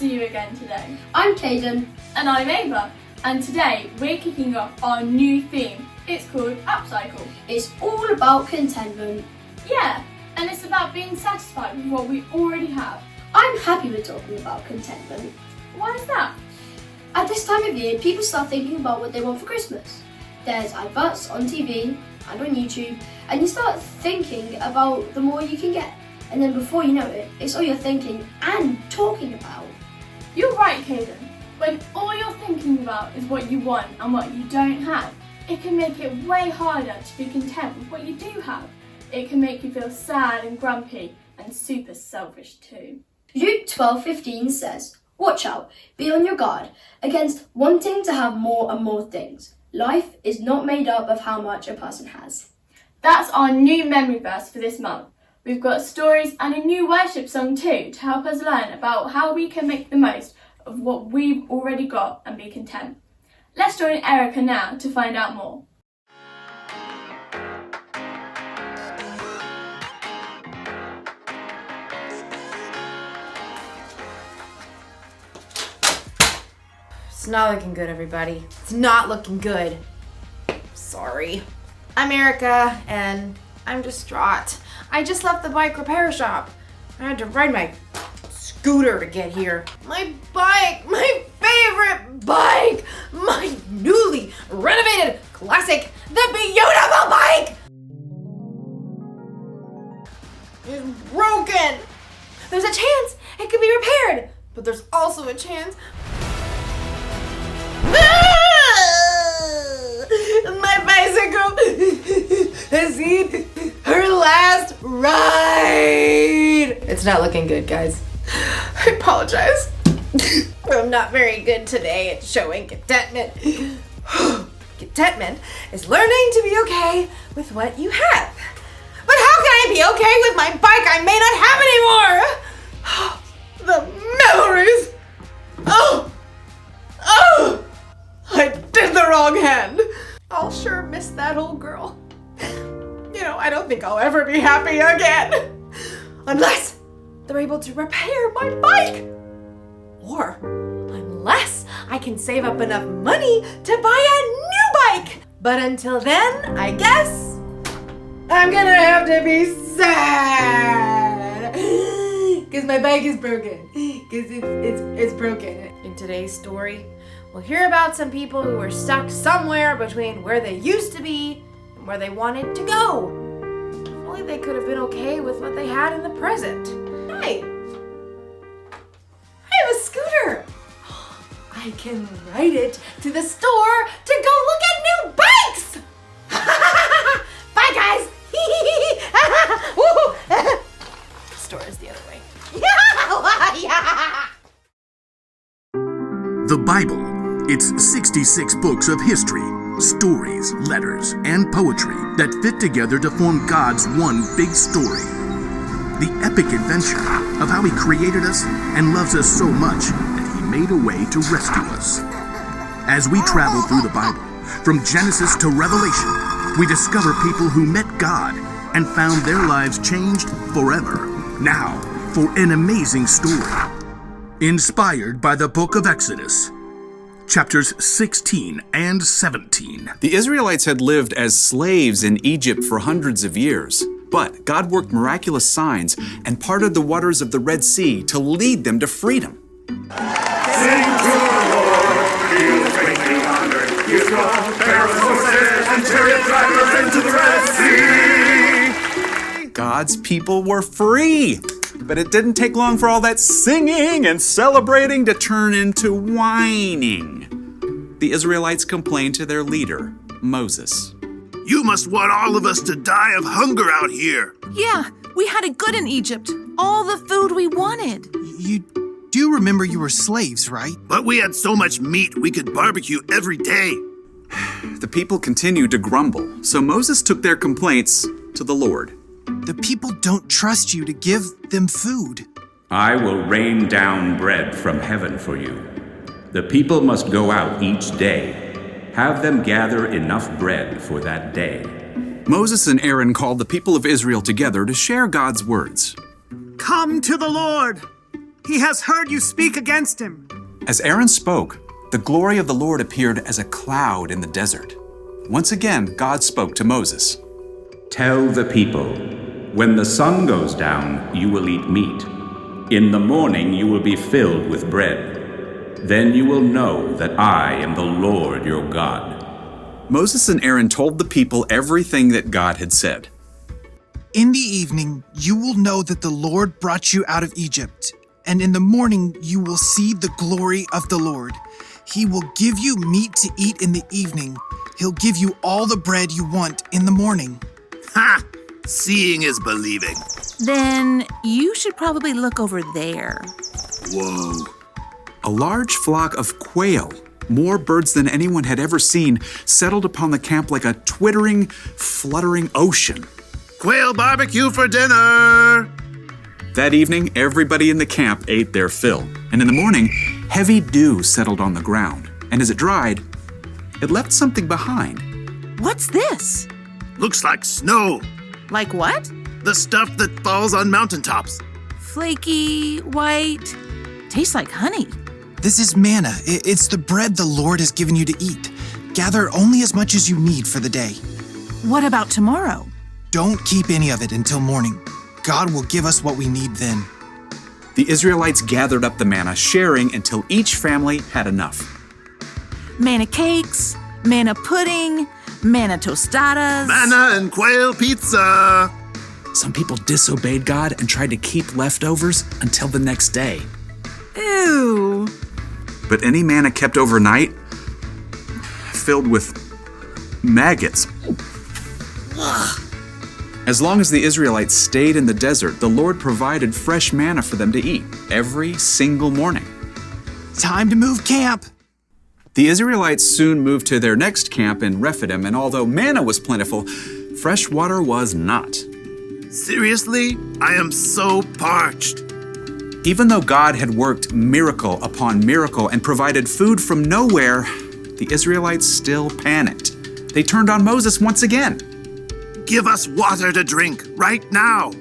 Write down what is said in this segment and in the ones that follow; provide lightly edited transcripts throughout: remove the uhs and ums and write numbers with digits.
see you again today. I'm Caden. And I'm Ava. And today we're kicking off our new theme. It's called UPCYCLE. It's all about contentment. Yeah, and it's about being satisfied with what we already have. I'm happy with talking about contentment. Why is that? At this time of year, people start thinking about what they want for Christmas. There's adverts on TV and on YouTube, and you start thinking about the more you can get. And then before you know it, it's all you're thinking and talking about. You're right, Caden. When all you're thinking about is what you want and what you don't have, it can make it way harder to be content with what you do have. It can make you feel sad and grumpy and super selfish too. Luke 12:15 says, "Watch out, be on your guard against wanting to have more and more things. Life is not made up of how much a person has." That's our new memory verse for this month. We've got stories and a new worship song too to help us learn about how we can make the most of what we've already got and be content. Let's join Erica now to find out more. It's not looking good, everybody. It's not looking good. Sorry. I'm Erica, and I'm distraught. I just left the bike repair shop. I had to ride my scooter to get here. My bike, my favorite bike, my newly renovated classic, the beautiful bike, is broken. There's a chance it could be repaired, but there's also a chance my bicycle has seen her last ride. It's not looking good, guys. I apologize. I'm not very good today at showing contentment. Contentment is learning to be okay with what you have. But how can I be okay with my bike I may not have anymore? The memories. Oh, I did the wrong hand. I'll sure miss that old girl. You know, I don't think I'll ever be happy again. Unless they're able to repair my bike. Or unless I can save up enough money to buy a new bike. But until then, I guess I'm gonna have to be sad. Because my bike is broken. Because it's broken. In today's story, we'll hear about some people who were stuck somewhere between where they used to be and where they wanted to go. If only they could have been okay with what they had in the present. Hey, I have a scooter. I can ride it to the store to go look at new bikes. Bye, guys. The store is the other way. The Bible. It's 66 books of history, stories, letters, and poetry that fit together to form God's one big story. The epic adventure of how He created us and loves us so much that He made a way to rescue us. As we travel through the Bible, from Genesis to Revelation, we discover people who met God and found their lives changed forever. Now, for an amazing story. Inspired by the book of Exodus, chapters 16 and 17. The Israelites had lived as slaves in Egypt for hundreds of years, but God worked miraculous signs and parted the waters of the Red Sea to lead them to freedom. Sing to the Lord, He is greatly honored. He has brought Pharaoh's horses and chariot drivers into the Red Sea. God's people were free. But it didn't take long for all that singing and celebrating to turn into whining. The Israelites complained to their leader, Moses. You must want all of us to die of hunger out here. Yeah, we had it good in Egypt. All the food we wanted. You do remember you were slaves, right? But we had so much meat we could barbecue every day. The people continued to grumble, so Moses took their complaints to the Lord. The people don't trust you to give them food. I will rain down bread from heaven for you. The people must go out each day. Have them gather enough bread for that day. Moses and Aaron called the people of Israel together to share God's words. Come to the Lord. He has heard you speak against him. As Aaron spoke, the glory of the Lord appeared as a cloud in the desert. Once again, God spoke to Moses. Tell the people, when the sun goes down, you will eat meat. In the morning you will be filled with bread. Then you will know that I am the Lord your God. Moses and Aaron told the people everything that God had said. In the evening, you will know that the Lord brought you out of Egypt, and in the morning you will see the glory of the Lord. He will give you meat to eat in the evening. He'll give you all the bread you want in the morning. Ha! Seeing is believing. Then you should probably look over there. Whoa. A large flock of quail, more birds than anyone had ever seen, settled upon the camp like a twittering, fluttering ocean. Quail barbecue for dinner! That evening, everybody in the camp ate their fill, and in the morning, heavy dew settled on the ground, and as it dried, it left something behind. What's this? Looks like snow. Like what? The stuff that falls on mountaintops. Flaky, white, tastes like honey. This is manna. It's the bread the Lord has given you to eat. Gather only as much as you need for the day. What about tomorrow? Don't keep any of it until morning. God will give us what we need then. The Israelites gathered up the manna, sharing until each family had enough. Manna cakes, manna pudding, manna tostadas. Manna and quail pizza. Some people disobeyed God and tried to keep leftovers until the next day. Ew. But any manna kept overnight, filled with maggots. As long as the Israelites stayed in the desert, the Lord provided fresh manna for them to eat every single morning. Time to move camp. The Israelites soon moved to their next camp in Rephidim, and although manna was plentiful, fresh water was not. Seriously? I am so parched. Even though God had worked miracle upon miracle and provided food from nowhere, the Israelites still panicked. They turned on Moses once again. Give us water to drink right now.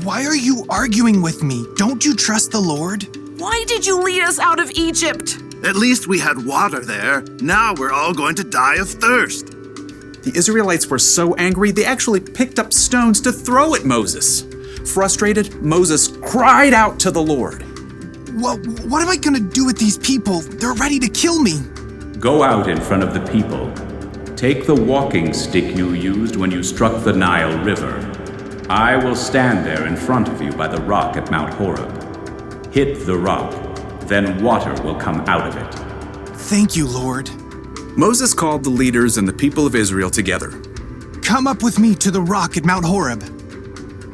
Why are you arguing with me? Don't you trust the Lord? Why did you lead us out of Egypt? At least we had water there. Now we're all going to die of thirst. The Israelites were so angry, they actually picked up stones to throw at Moses. Frustrated, Moses cried out to the Lord. What am I going to do with these people? They're ready to kill me. Go out in front of the people. Take the walking stick you used when you struck the Nile River. I will stand there in front of you by the rock at Mount Horeb. Hit the rock, then water will come out of it. Thank you, Lord. Moses called the leaders and the people of Israel together. Come up with me to the rock at Mount Horeb.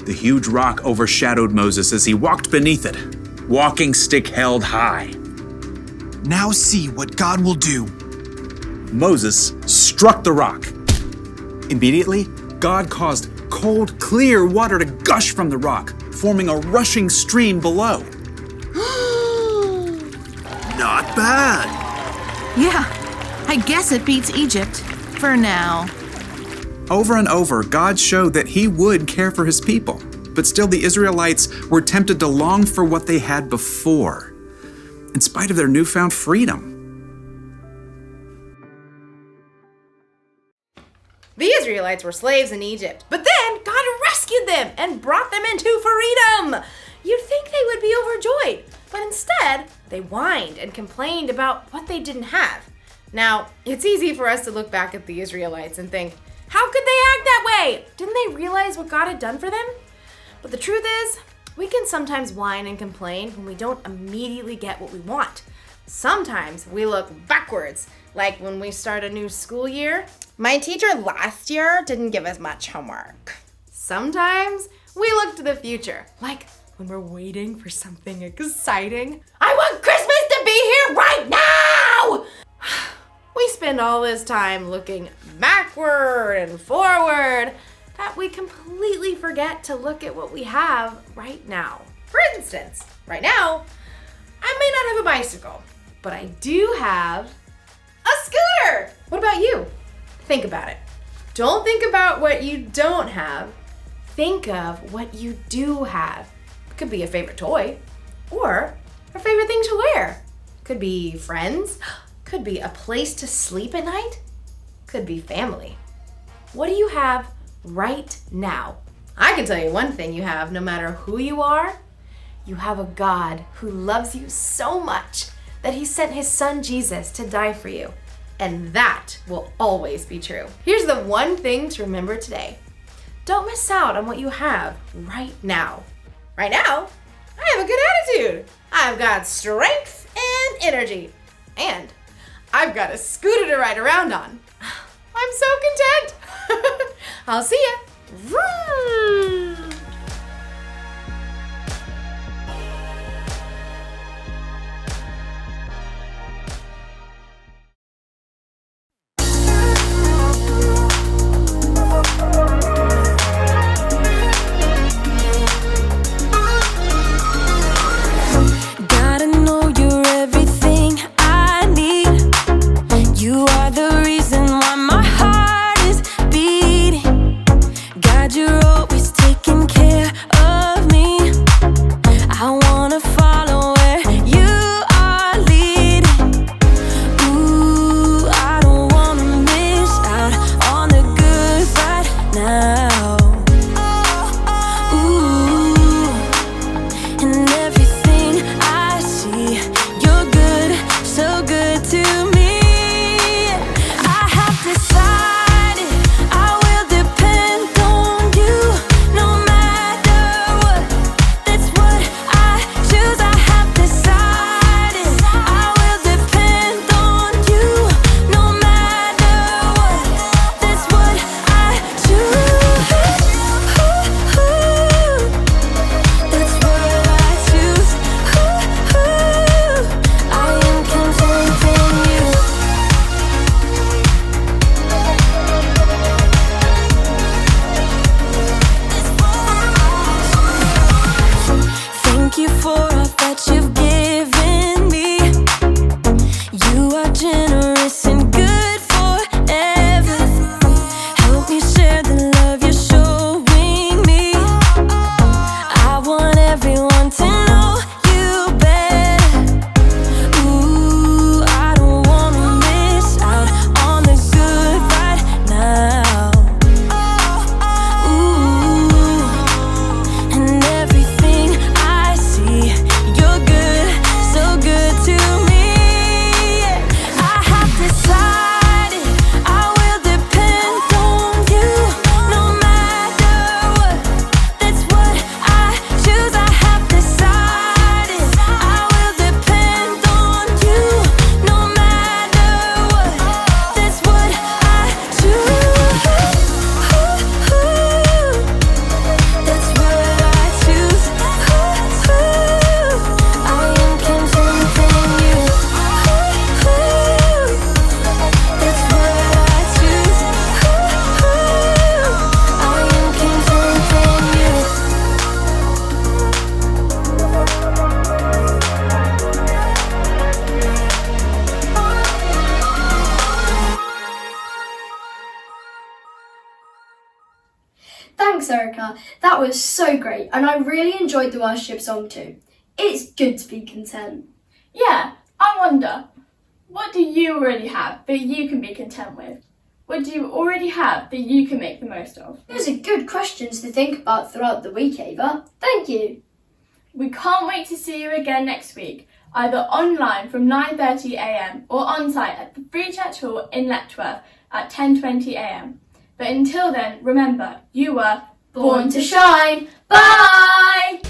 The huge rock overshadowed Moses as he walked beneath it, walking stick held high. Now see what God will do. Moses struck the rock. Immediately, God caused cold, clear water to gush from the rock, forming a rushing stream below. Not bad. Yeah, I guess it beats Egypt. For now. Over and over, God showed that He would care for His people, but still the Israelites were tempted to long for what they had before, in spite of their newfound freedom. The Israelites were slaves in Egypt, but then God rescued them and brought them into freedom. You'd think they would be overjoyed, but instead, they whined and complained about what they didn't have. Now, it's easy for us to look back at the Israelites and think, how could they act that way? Didn't they realize what God had done for them? But the truth is, we can sometimes whine and complain when we don't immediately get what we want. Sometimes we look backwards, like when we start a new school year. My teacher last year didn't give us much homework. Sometimes we look to the future, like when we're waiting for something exciting. I want Christmas to be here right now! We spend all this time looking backward and forward that we completely forget to look at what we have right now. For instance, right now, I may not have a bicycle, but I do have a scooter. What about you? Think about it. Don't think about what you don't have. Think of what you do have. It could be a favorite toy, or Our favorite thing to wear. Could be friends. Could be a place to sleep at night. Could be family. What do you have right now? I can tell you one thing you have, no matter who you are. You have a God who loves you so much that he sent his son Jesus to die for you. And that will always be true. Here's the one thing to remember today. Don't miss out on what you have right now. Right now, I have a good attitude. I've got strength and energy. And I've got a scooter to ride around on. I'm so content. I'll see ya. Vroom. Gotta know you're everything I need. You are the reason why my heart is beating. God, you're always taking care of me. I wanna follow where you are leading. Ooh, I don't wanna miss out on the good right now. Ooh, and everything I see, you're good, so good to me. I have decided I will depend on you no matter what. That's what I choose. I have decided I will depend on you no matter what. That's what I choose. That's what I choose. I am content in you. Thank you for all that you've given me. You are generous and good forever. Help me share the love you're showing me. I want everyone to know you better. Ooh, I don't wanna miss out on the good right now. Ooh, and everything I see, you're good, so good to me. I have decided I will depend on you no matter what. That's what I choose. I have decided I will depend on you no matter what. That's what I choose. That's what I choose. I am content in you. That's what I choose. I am content in you. Thanks, Erica. That was so great, and I really enjoyed the worship song too. It's good to be content. Yeah, I wonder, what do you already have that you can be content with? What do you already have that you can make the most of? Those are good questions to think about throughout the week, Ava. Thank you. We can't wait to see you again next week, either online from 9:30 a.m. or on site at the Free Church Hall in Letchworth at 10:20 a.m. But until then, remember, you were born to shine. Bye!